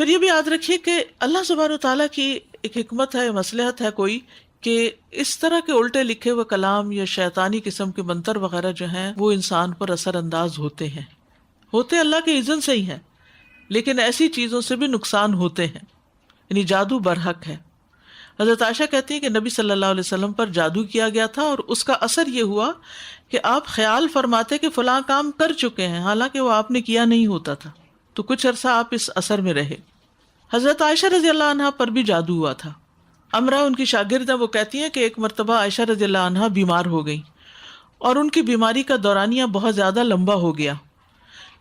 پھر یہ بھی یاد رکھیے کہ اللہ سبحانہ وتعالیٰ کی ایک حکمت ہے، مصلحت ہے کوئی، کہ اس طرح کے الٹے لکھے ہوئے کلام یا شیطانی قسم کے منتر وغیرہ جو ہیں وہ انسان پر اثر انداز ہوتے اللہ کے اذن سے ہی ہیں، لیکن ایسی چیزوں سے بھی نقصان ہوتے ہیں، یعنی جادو برحق ہے۔ حضرت عائشہ کہتی ہیں کہ نبی صلی اللہ علیہ وسلم پر جادو کیا گیا تھا اور اس کا اثر یہ ہوا کہ آپ خیال فرماتے کہ فلاں کام کر چکے ہیں، حالانکہ وہ آپ نے کیا نہیں ہوتا تھا، تو کچھ عرصہ آپ اس اثر میں رہے۔ حضرت عائشہ رضی اللہ عنہا پر بھی جادو ہوا تھا۔ امرہ ان کی شاگرد ہیں، وہ کہتی ہیں کہ ایک مرتبہ عائشہ رضی اللہ عنہا بیمار ہو گئی اور ان کی بیماری کا دورانیہ بہت زیادہ لمبا ہو گیا۔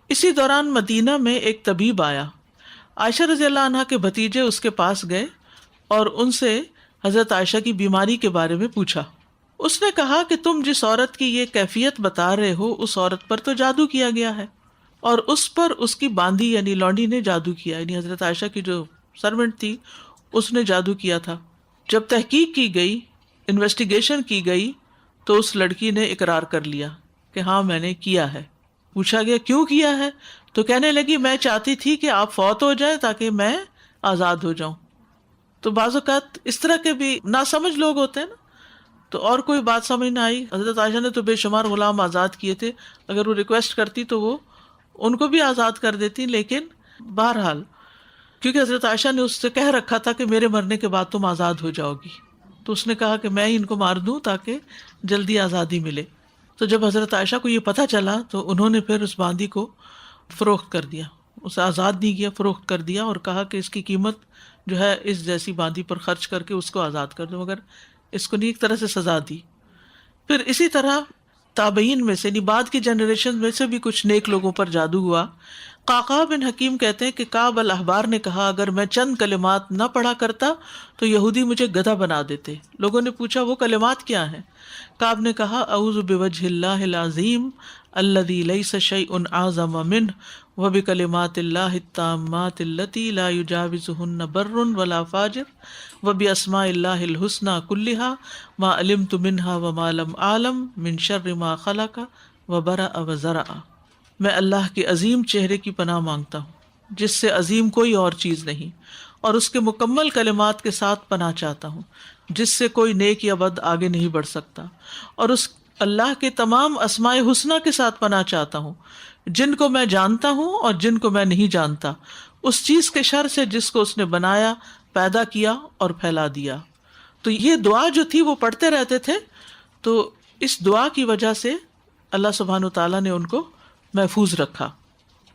اسی دوران مدینہ میں ایک طبیب آیا، عائشہ رضی اللہ عنہا کے بھتیجے اس کے پاس گئے اور ان سے حضرت عائشہ کی بیماری کے بارے میں پوچھا۔ اس نے کہا کہ تم جس عورت کی یہ کیفیت بتا رہے ہو اس عورت پر تو جادو کیا گیا ہے، اور اس پر اس کی باندھی یعنی لونڈی نے جادو کیا، یعنی حضرت عائشہ کی جو سرونٹ تھی اس نے جادو کیا تھا۔ جب تحقیق کی گئی، انویسٹیگیشن کی گئی، تو اس لڑکی نے اقرار کر لیا کہ ہاں میں نے کیا ہے۔ پوچھا گیا کیوں کیا ہے، تو کہنے لگی میں چاہتی تھی کہ آپ فوت ہو جائیں تاکہ میں آزاد ہو جاؤں۔ تو بعض اوقات اس طرح کے بھی ناسمجھ لوگ ہوتے ہیں نا، تو اور کوئی بات سمجھ نہ آئی، حضرت عائشہ نے تو بے شمار غلام آزاد کیے تھے، اگر وہ ریکویسٹ کرتی تو وہ ان کو بھی آزاد کر دیتی، لیکن بہرحال کیونکہ حضرت عائشہ نے اس سے کہہ رکھا تھا کہ میرے مرنے کے بعد تم آزاد ہو جاؤ گی، تو اس نے کہا کہ میں ان کو مار دوں تاکہ جلدی آزادی ملے۔ تو جب حضرت عائشہ کو یہ پتہ چلا تو انہوں نے پھر اس باندی کو فروخت کر دیا، اسے آزاد نہیں کیا، فروخت کر دیا، اور کہا کہ اس کی قیمت جو ہے اس جیسی باندی پر خرچ کر کے اس کو آزاد کر دو، مگر اس کو نیک طرح سے سزا دی۔ پھر اسی طرح تابعین میں سے یعنی بعد کی جنریشن میں سے بھی کچھ نیک لوگوں پر جادو ہوا۔ قعقاع بن حکیم کہتے ہیں کہ کعب الاحبار نے کہا اگر میں چند کلمات نہ پڑھا کرتا تو یہودی مجھے گدھا بنا دیتے۔ لوگوں نے پوچھا وہ کلمات کیا ہیں؟ کعب نے کہا اعوذ بوجہ اللہ العظیم الذی لیس شیء اعظم منہ وبکلمات اللہ التامات اللتی لا یجاوزہن بر ولا فاجر وباسماء اللہ الحسنی کلہا ما علمت منہا وما لم اعلم من شر ما خلق وبرأ وزرع۔ میں اللہ کے عظیم چہرے کی پناہ مانگتا ہوں جس سے عظیم کوئی اور چیز نہیں، اور اس کے مکمل کلمات کے ساتھ پناہ چاہتا ہوں جس سے کوئی نیک یا بد آگے نہیں بڑھ سکتا، اور اس اللہ کے تمام اسماء حسنہ کے ساتھ پناہ چاہتا ہوں جن کو میں جانتا ہوں اور جن کو میں نہیں جانتا، اس چیز کے شر سے جس کو اس نے بنایا، پیدا کیا اور پھیلا دیا۔ تو یہ دعا جو تھی وہ پڑھتے رہتے تھے، تو اس دعا کی وجہ سے اللہ سبحانہ وتعالیٰ نے ان کو محفوظ رکھا،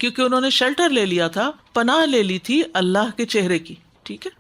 کیونکہ انہوں نے شیلٹر لے لیا تھا، پناہ لے لی تھی اللہ کے چہرے کی۔ ٹھیک ہے۔